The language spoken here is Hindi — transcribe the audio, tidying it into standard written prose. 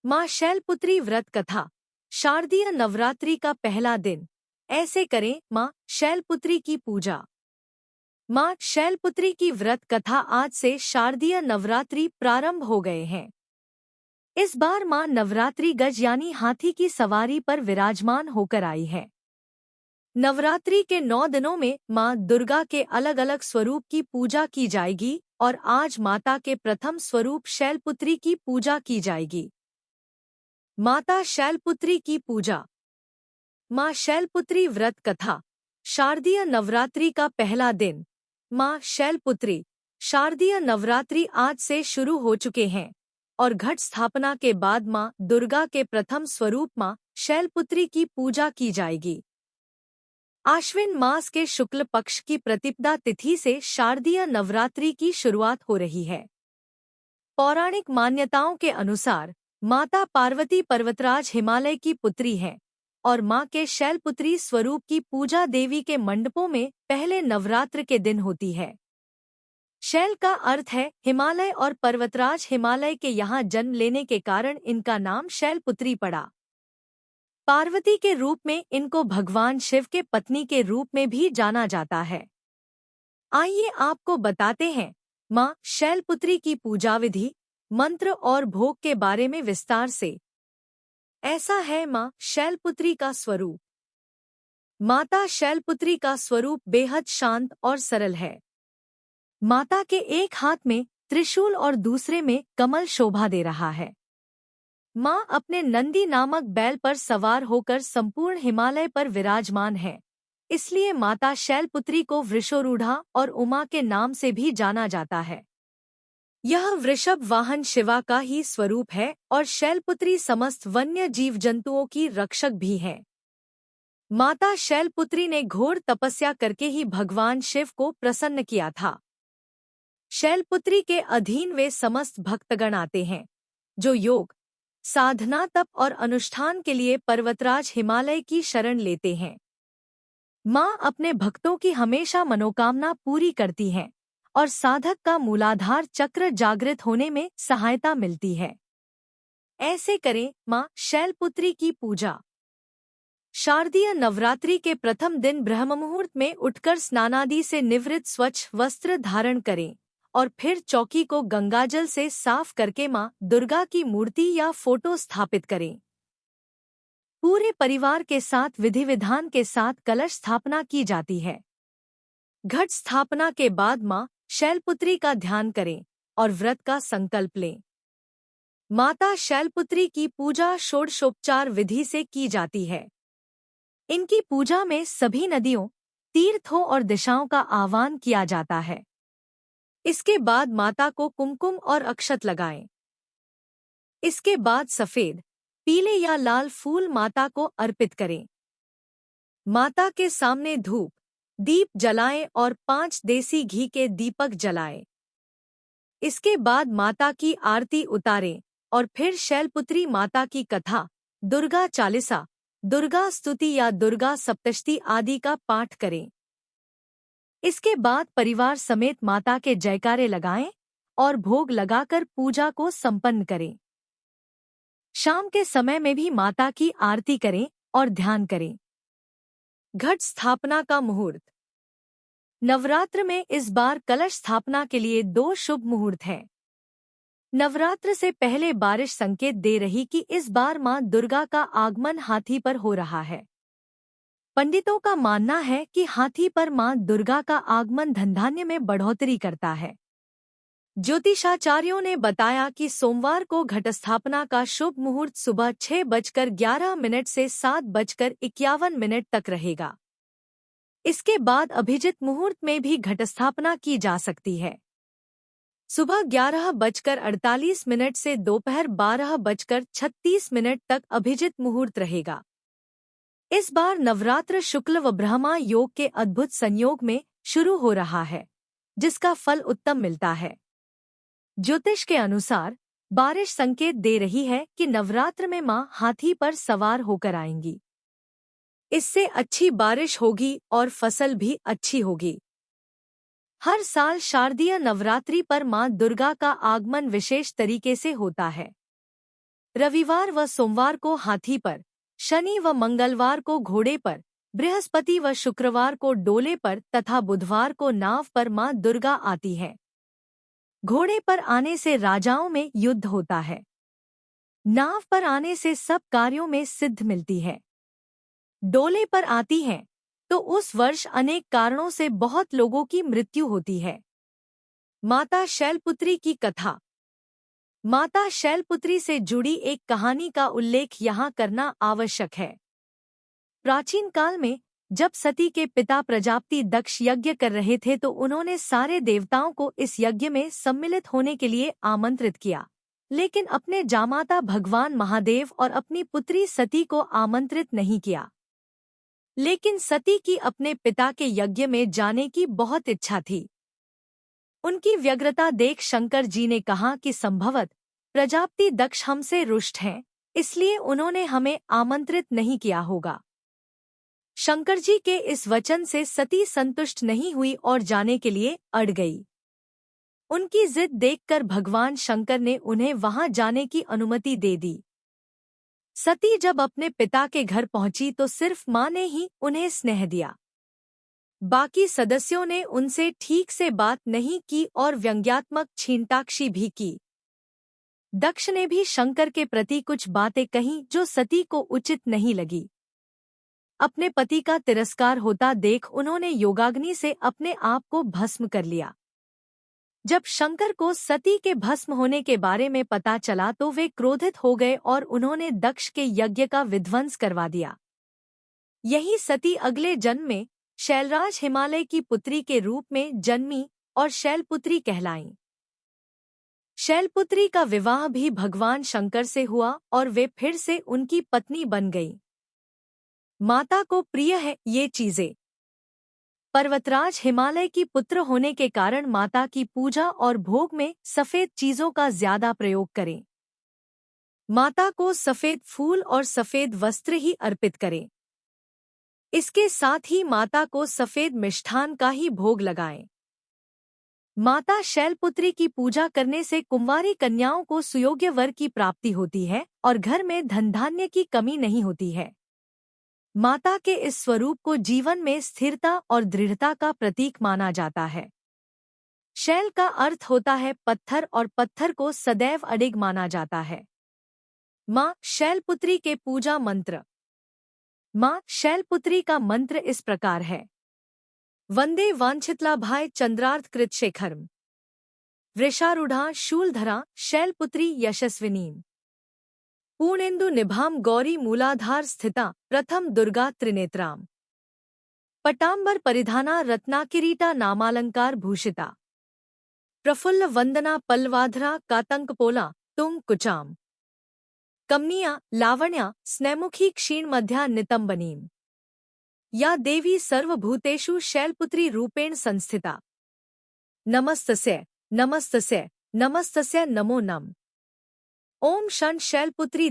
माँ शैलपुत्री व्रत कथा। शारदीय नवरात्रि का पहला दिन। ऐसे करें माँ शैलपुत्री की पूजा। माँ शैलपुत्री की व्रत कथा आज से शारदीय नवरात्रि प्रारंभ हो गए हैं। इस बार माँ नवरात्रि गज यानी हाथी की सवारी पर विराजमान होकर आई है। नवरात्रि के 9 दिनों में माँ दुर्गा के अलग अलग स्वरूप की पूजा की जाएगी और आज माता के प्रथम स्वरूप शैलपुत्री की पूजा की जाएगी। माता शैलपुत्री की पूजा। माँ शैलपुत्री व्रत कथा। शारदीय नवरात्रि का पहला दिन। माँ शैलपुत्री। शारदीय नवरात्रि आज से शुरू हो चुके हैं और घट स्थापना के बाद माँ दुर्गा के प्रथम स्वरूप माँ शैलपुत्री की पूजा की जाएगी। आश्विन मास के शुक्ल पक्ष की प्रतिपदा तिथि से शारदीय नवरात्रि की शुरुआत हो रही है। पौराणिक मान्यताओं के अनुसार माता पार्वती पर्वतराज हिमालय की पुत्री हैं और मां के शैलपुत्री स्वरूप की पूजा देवी के मंडपों में पहले नवरात्र के दिन होती है। शैल का अर्थ है हिमालय और पर्वतराज हिमालय के यहाँ जन्म लेने के कारण इनका नाम शैलपुत्री पड़ा। पार्वती के रूप में इनको भगवान शिव के पत्नी के रूप में भी जाना जाता है। आइए आपको बताते हैं मां शैलपुत्री की पूजा विधि, मंत्र और भोग के बारे में विस्तार से। ऐसा है मां शैलपुत्री का स्वरूप। माता शैलपुत्री का स्वरूप बेहद शांत और सरल है। माता के एक हाथ में त्रिशूल और दूसरे में कमल शोभा दे रहा है। मां अपने नंदी नामक बैल पर सवार होकर संपूर्ण हिमालय पर विराजमान है, इसलिए माता शैलपुत्री को वृषोरूढ़ा और उमा के नाम से भी जाना जाता है। यह वृषभ वाहन शिवा का ही स्वरूप है और शैलपुत्री समस्त वन्य जीव जंतुओं की रक्षक भी है। माता शैलपुत्री ने घोर तपस्या करके ही भगवान शिव को प्रसन्न किया था। शैलपुत्री के अधीन वे समस्त भक्तगण आते हैं जो योग, साधना, तप और अनुष्ठान के लिए पर्वतराज हिमालय की शरण लेते हैं। मां अपने भक्तों की हमेशा मनोकामना पूरी करती हैं और साधक का मूलाधार चक्र जागृत होने में सहायता मिलती है। ऐसे करें मां शैलपुत्री की पूजा। शारदीय नवरात्रि के प्रथम दिन ब्रह्ममुहूर्त में उठकर स्नानादि से निवृत्त स्वच्छ वस्त्र धारण करें और फिर चौकी को गंगाजल से साफ करके मां दुर्गा की मूर्ति या फोटो स्थापित करें। पूरे परिवार के साथ विधि विधान के साथ कलश स्थापना की जाती है। घट स्थापना के बाद मां शैलपुत्री का ध्यान करें और व्रत का संकल्प लें। माता शैलपुत्री की पूजा षोडशोपचार विधि से की जाती है। इनकी पूजा में सभी नदियों, तीर्थों और दिशाओं का आह्वान किया जाता है। इसके बाद माता को कुमकुम और अक्षत लगाएं। इसके बाद सफेद, पीले या लाल फूल माता को अर्पित करें। माता के सामने धूप, दीप जलाएं और 5 देसी घी के दीपक जलाएं। इसके बाद माता की आरती उतारें और फिर शैलपुत्री माता की कथा, दुर्गा चालीसा, दुर्गा स्तुति या दुर्गा सप्तशती आदि का पाठ करें। इसके बाद परिवार समेत माता के जयकारे लगाएं और भोग लगाकर पूजा को संपन्न करें। शाम के समय में भी माता की आरती करें और ध्यान करें। घट स्थापना का मुहूर्त। नवरात्र में इस बार कलश स्थापना के लिए 2 शुभ मुहूर्त हैं। नवरात्र से पहले बारिश संकेत दे रही कि इस बार मां दुर्गा का आगमन हाथी पर हो रहा है। पंडितों का मानना है कि हाथी पर मां दुर्गा का आगमन धनधान्य में बढ़ोतरी करता है। ज्योतिषाचार्यों ने बताया कि सोमवार को घटस्थापना का शुभ मुहूर्त सुबह 6:11 से 7:51 तक रहेगा। इसके बाद अभिजित मुहूर्त में भी घटस्थापना की जा सकती है। सुबह 11:48 से दोपहर 12:36 तक अभिजित मुहूर्त रहेगा। इस बार नवरात्र शुक्ल व ब्रह्मा योग के अद्भुत संयोग में शुरू हो रहा है, जिसका फल उत्तम मिलता है। ज्योतिष के अनुसार बारिश संकेत दे रही है कि नवरात्र में मां हाथी पर सवार होकर आएंगी। इससे अच्छी बारिश होगी और फसल भी अच्छी होगी। हर साल शारदीय नवरात्रि पर मां दुर्गा का आगमन विशेष तरीके से होता है। रविवार व सोमवार को हाथी पर, शनि व मंगलवार को घोड़े पर, बृहस्पति व शुक्रवार को डोले पर तथा बुधवार को नाव पर मां दुर्गा आती है। घोड़े पर आने से राजाओं में युद्ध होता है। नाव पर आने से सब कार्यों में सिद्ध मिलती है। डोले पर आती हैं तो उस वर्ष अनेक कारणों से बहुत लोगों की मृत्यु होती है। माता शैलपुत्री की कथा। माता शैलपुत्री से जुड़ी एक कहानी का उल्लेख यहाँ करना आवश्यक है। प्राचीन काल में जब सती के पिता प्रजापति दक्ष यज्ञ कर रहे थे तो उन्होंने सारे देवताओं को इस यज्ञ में सम्मिलित होने के लिए आमंत्रित किया, लेकिन अपने जामाता भगवान महादेव और अपनी पुत्री सती को आमंत्रित नहीं किया। लेकिन सती की अपने पिता के यज्ञ में जाने की बहुत इच्छा थी। उनकी व्यग्रता देख शंकर जी ने कहा कि संभवत प्रजापति दक्ष हमसे रुष्ट हैं, इसलिए उन्होंने हमें आमंत्रित नहीं किया होगा। शंकर जी के इस वचन से सती संतुष्ट नहीं हुई और जाने के लिए अड़ गई। उनकी जिद देखकर भगवान शंकर ने उन्हें वहां जाने की अनुमति दे दी। सती जब अपने पिता के घर पहुंची तो सिर्फ मां ने ही उन्हें स्नेह दिया। बाकी सदस्यों ने उनसे ठीक से बात नहीं की और व्यंग्यात्मक छींटाक्षी भी की। दक्ष ने भी शंकर के प्रति कुछ बातें कहीं जो सती को उचित नहीं लगी। अपने पति का तिरस्कार होता देख उन्होंने योगाग्नि से अपने आप को भस्म कर लिया। जब शंकर को सती के भस्म होने के बारे में पता चला तो वे क्रोधित हो गए और उन्होंने दक्ष के यज्ञ का विध्वंस करवा दिया। यही सती अगले जन्म में शैलराज हिमालय की पुत्री के रूप में जन्मी और शैलपुत्री कहलाईं। शैलपुत्री का विवाह भी भगवान शंकर से हुआ और वे फिर से उनकी पत्नी बन गईं। माता को प्रिय है ये चीजें। पर्वतराज हिमालय की पुत्र होने के कारण माता की पूजा और भोग में सफेद चीजों का ज्यादा प्रयोग करें। माता को सफेद फूल और सफेद वस्त्र ही अर्पित करें। इसके साथ ही माता को सफेद मिष्ठान का ही भोग लगाएं। माता शैलपुत्री की पूजा करने से कुंवारी कन्याओं को सुयोग्य वर की प्राप्ति होती है और घर में धन धान्य की कमी नहीं होती है। माता के इस स्वरूप को जीवन में स्थिरता और दृढ़ता का प्रतीक माना जाता है। शैल का अर्थ होता है पत्थर और पत्थर को सदैव अडिग माना जाता है। मां शैलपुत्री के पूजा मंत्र। मां शैलपुत्री का मंत्र इस प्रकार है। वंदे वांछितलाभाय चंद्रार्थ शेखरम वृषारूढ़ा शूलधरा शैलपुत्री यशस्विनीम पूर्णेन्दु निभाम गौरी मूलाधार स्थिता प्रथम दुर्गा त्रिनेत्राम पटांबर परिधाना रत्नाकिरीटा नामालंकार भूषिता प्रफुल्ल वंदना पल्लवाधरा कातंकपोला तुंग कुचाम कमनिया लावण्या स्नेमुखी क्षीण मध्या नितंबनीम या देवी सर्वभूतेषु शैलपुत्री रूपेण संस्थिता नमस्तस्य नमस्तस्य नमस्तस्य नमो नम। ओम षण शैलपुत्री